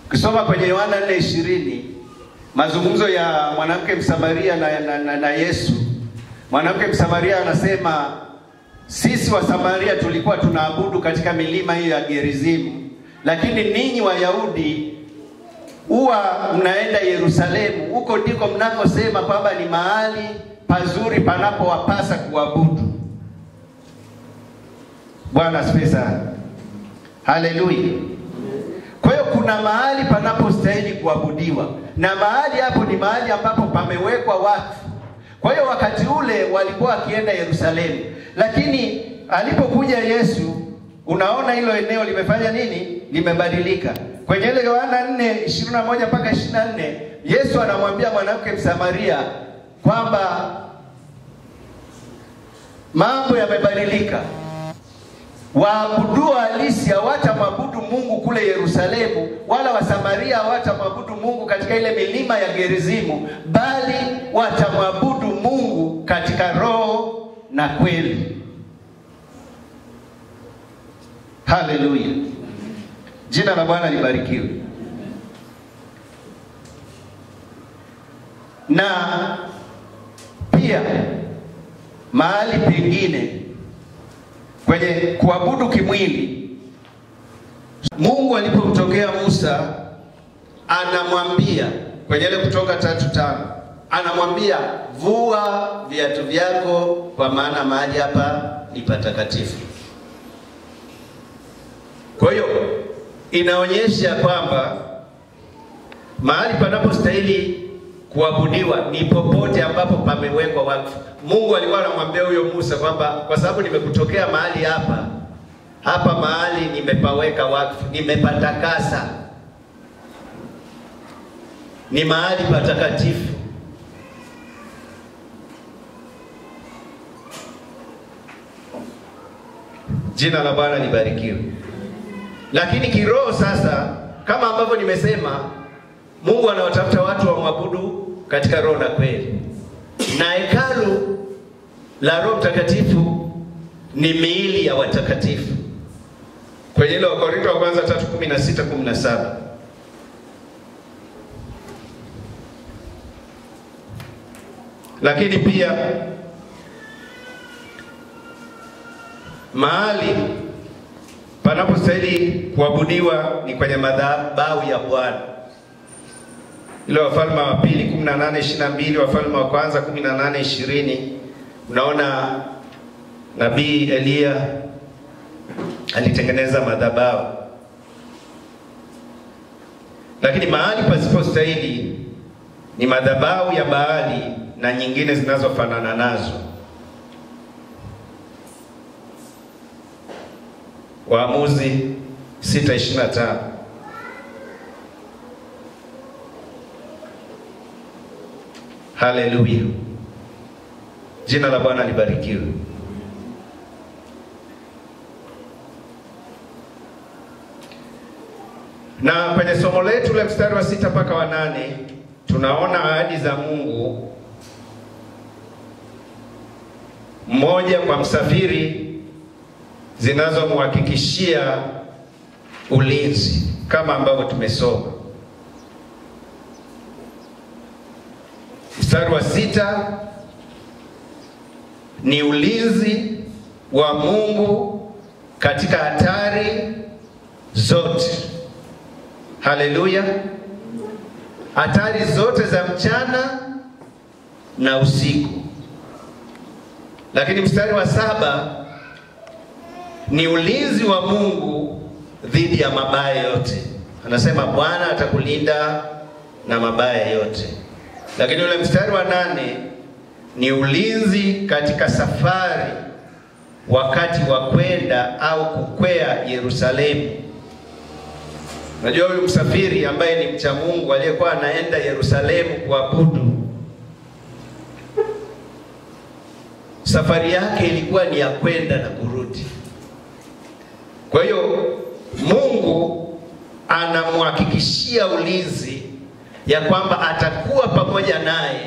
Ukisoma kwenye Yohana 4:20 mazungumzo ya mwanamke Msamaria na Yesu, mwanamke Msamaria anasema, sisi wa Samaria tulikuwa tunaabudu katika milima hiyo ya Gerizimu, lakini ninyi Wayahudi huwa mnaenda Yerusalemu, huko ndiko mnakosema kwamba ni mahali pazuri panapowapasa kuabudu. Bwana asifiwe sana. Haleluya. Kwa hiyo kuna mahali panapostahili kuabudiwa, na mahali hapo ni mahali ambapo pamewekwa wakfu. Kwa hiyo wakati ule walikuwa wakienda Yerusalemu, lakini alipokuja Yesu, unaona hilo eneo limefanya nini? Limebadilika. Kwenye ile Yohana 4:21 mpaka 24, Yesu anamwambia mwanamke Msamaria kwamba mambo yamebadilika. Waabudu halisi hawatamwabudu Mungu kule Yerusalemu, wala Wasamaria hawatamwabudu Mungu katika ile milima ya Gerizimu, bali watamwabudu Mungu katika roho na kweli. Haleluya. Jina la Bwana libarikiwe. Na pia mahali pengine kwenye kuabudu kimwili, Mungu alipomtokea Musa anamwambia kwenye ile Kutoka 3:5, anamwambia vua viatu vyako kwa maana mahali hapa ni patakatifu. Kwa hiyo inaonyesha kwamba mahali panapostahili kuabudiwa ni popote ambapo pamewekwa wakfu. Mungu alikuwa anamwambia huyo Musa kwamba kwa sababu nimekutokea mahali hapa mahali nimepaweka wakfu, nimepatakasa, ni mahali patakatifu. Jina la Bwana libarikiwe. Lakini kiroho sasa, kama ambavyo nimesema, Mungu anawatafuta watu wamwabudu katika roho na kweli. Na hekalu la Roho Mtakatifu ni miili ya watakatifu. Kwenye ile Wakorintho wa kwanza 3:16-17. Lakini pia mahali panapostahili kuabudiwa ni kwenye madhabahu ya Bwana. Ile Wafalme wa pili 18:22, Wafalme wa kwanza 18:20, unaona Nabii Elia alitengeneza madhabahu. Lakini mahali pasipostahili ni madhabahu ya Baali na nyingine zinazofanana nazo. Waamuzi 6:25. Haleluya. Jina la Bwana libarikiwe. Na kwenye somo letu la mstari wa 6 mpaka wa 8 tunaona ahadi za Mungu, mmoja kwa msafiri, zinazomhakikishia ulinzi kama ambavyo tumesoma. Mstari wa 6 ni ulinzi wa Mungu katika hatari zote. Haleluya. Hatari zote za mchana na usiku. Lakini mstari wa 7 ni ulinzi wa Mungu dhidi ya mabaya yote. Anasema Bwana atakulinda na mabaya yote. Lakini ule mstari wa 8 ni ulinzi katika safari wakati wa kwenda au kukwea Yerusalemu. Unajua huyu msafiri ambaye ni mcha Mungu aliyekuwa anaenda Yerusalemu kuabudu, safari yake ilikuwa ni ya kwenda na kurudi. Kwa hiyo Mungu anamhakikishia ulinzi ya kwamba atakuwa pamoja naye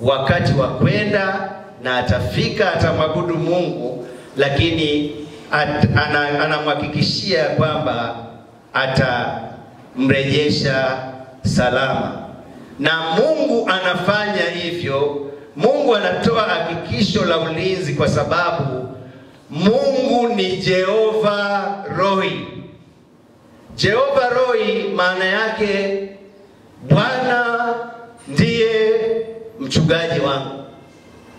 wakati wa kwenda, na atafika atamwabudu Mungu, lakini anamhakikishia kwamba atamrejesha salama. Na Mungu anafanya hivyo. Mungu anatoa hakikisho la ulinzi kwa sababu Mungu ni Jehova Roi. Jehova Roi maana yake Bwana ndiye mchungaji wangu.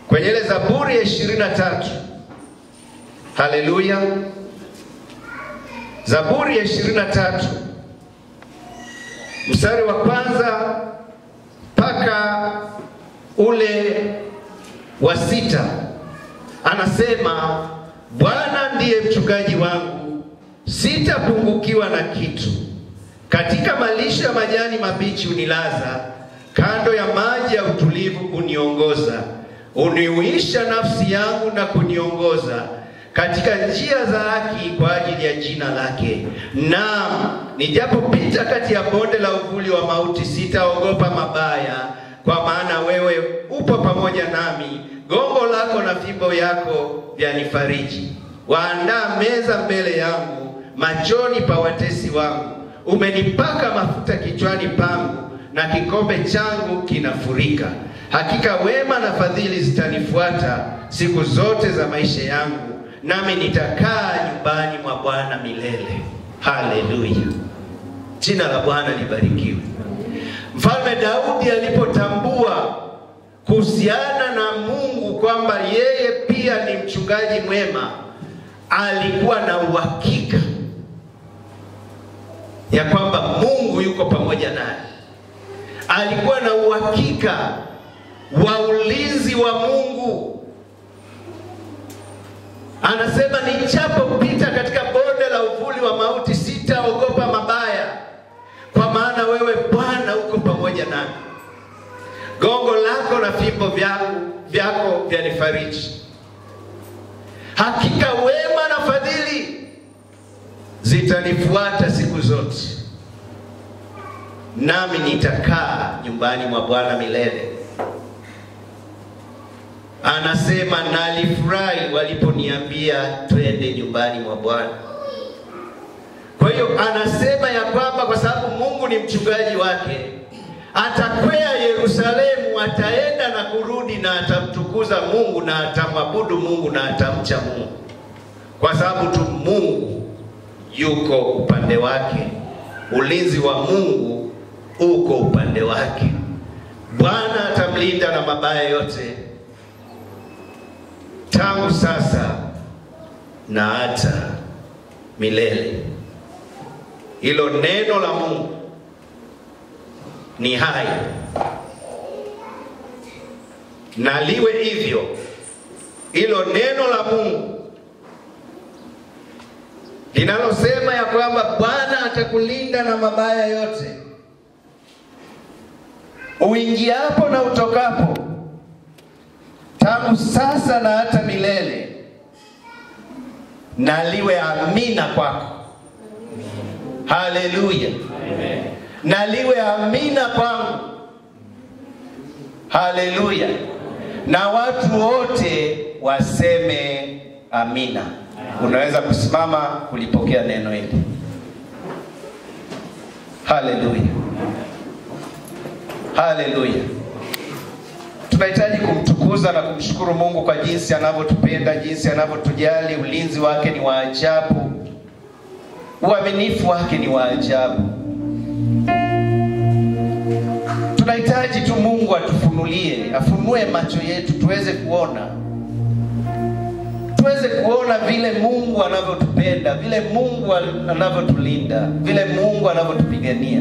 Kwenye ile Zaburi ya 23. Haleluya. Zaburi ya 23 mstari wa kwanza mpaka ule wa 6 anasema, Bwana ndiye mchungaji wangu, sitapungukiwa na kitu. Katika malisho ya majani mabichi unilaza, kando ya maji ya utulivu uniongoza. Uniuisha nafsi yangu na kuniongoza katika njia za haki kwa ajili ya jina lake. Naam, nijapopita kati ya bonde la uvuli wa mauti, sitaogopa mabaya, kwa maana wewe upo pamoja nami. Gongo lako na fimbo yako vyanifariji. Waandaa meza mbele yangu machoni pa watesi wangu. Umenipaka mafuta kichwani pangu, na kikombe changu kinafurika. Hakika wema na fadhili zitanifuata siku zote za maisha yangu, nami nitakaa nyumbani mwa Bwana milele. Haleluya. Jina la Bwana libarikiwe. Mfalme Daudi alipotambua kuhusiana na Mungu kwamba yeye pia ni mchungaji mwema, alikuwa na uhakika ya kwamba Mungu yuko pamoja naye. Alikuwa na uhakika wa ulinzi wa Mungu. Anasema, nichapopita katika bonde la uvuli wa mauti, sitaogopa mabaya, kwa maana wewe Bwana uko pamoja nami. Gongo lako na fimbo vyako vyanifariji. Hakika wema na fadhili zitanifuata siku zote, nami nitakaa nyumbani mwa Bwana milele. Anasema, nalifurahi waliponiambia twende nyumbani mwa Bwana. Kwa hiyo anasema ya kwamba kwa sababu Mungu ni mchungaji wake, atakwea Yerusalemu, ataenda na kurudi, na atamtukuza Mungu, na atamwabudu Mungu, na atamcha Mungu, kwa sababu tu Mungu yuko upande wake. Ulinzi wa Mungu uko upande wake. Bwana atamlinda na mabaya yote, tangu sasa na hata milele. Hilo neno la Mungu ni hai, na liwe hivyo. Hilo neno la Mungu linalosema ya kwamba Bwana atakulinda na mabaya yote, uingiapo na utokapo, tangu sasa na hata milele, na liwe amina kwako. Haleluya. Amen. Na liwe amina kwangu. Haleluya. Na watu wote waseme amina. Unaweza kusimama kulipokea neno hili. Haleluya. Haleluya. Tunahitaji kumtukuza na kumshukuru Mungu kwa jinsi anavyotupenda, jinsi anavyotujali. Ulinzi wake ni wa ajabu. Uaminifu wake ni wa ajabu. Tunahitaji tu Mungu atufunulie, afunue macho yetu tuweze kuona. Tuweze kuona vile Mungu anavyotupenda, vile Mungu anavyotulinda, vile Mungu anavyotupigania.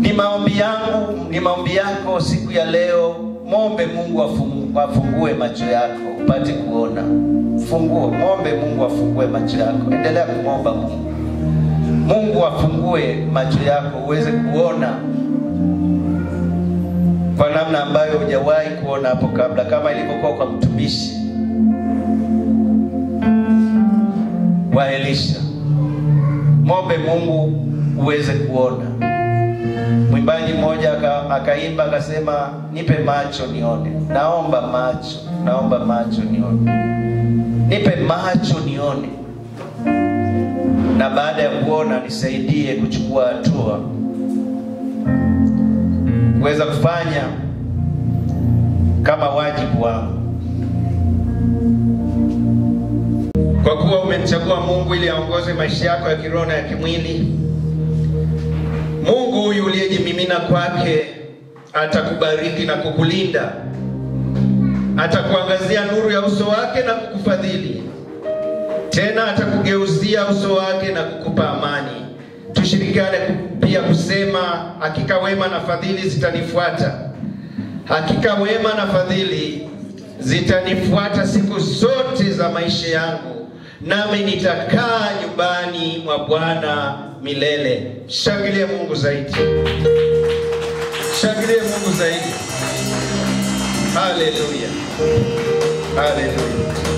Ni maombi yangu, ni maombi yako siku ya leo. Muombe Mungu Mungu afungue macho yako upate kuona. Muombe Mungu afungue macho yako. Endelea kumwomba Mungu. Mungu afungue macho yako uweze kuona kwa namna ambayo hujawahi kuona hapo kabla, kama ilivyokuwa kwa mtumishi wa Elisha. Mwombe Mungu uweze kuona. Mwimbaji mmoja akaimba akasema, nipe macho nione. Naomba macho nione. Nipe macho nione. Na baada ya kuona nisaidie kuchukua hatua kuweza kufanya kama wajibu wangu. Kwa kuwa umemchagua Mungu ili aongoze maisha yako ya kiroho na ya kimwili, Mungu huyu uliyejimimina kwake atakubariki na kukulinda. Atakuangazia nuru ya uso wake na kukufadhili. Tena atakugeuzia uso wake na kukupa amani. Tushirikiane pia kusema, hakika wema na fadhili zitanifuata. Hakika wema na fadhili zitanifuata siku zote za maisha yangu, nami nitakaa nyumbani mwa Bwana milele. Shangilie Mungu zaidi. Shangilie Mungu zaidi. Haleluya. Haleluya.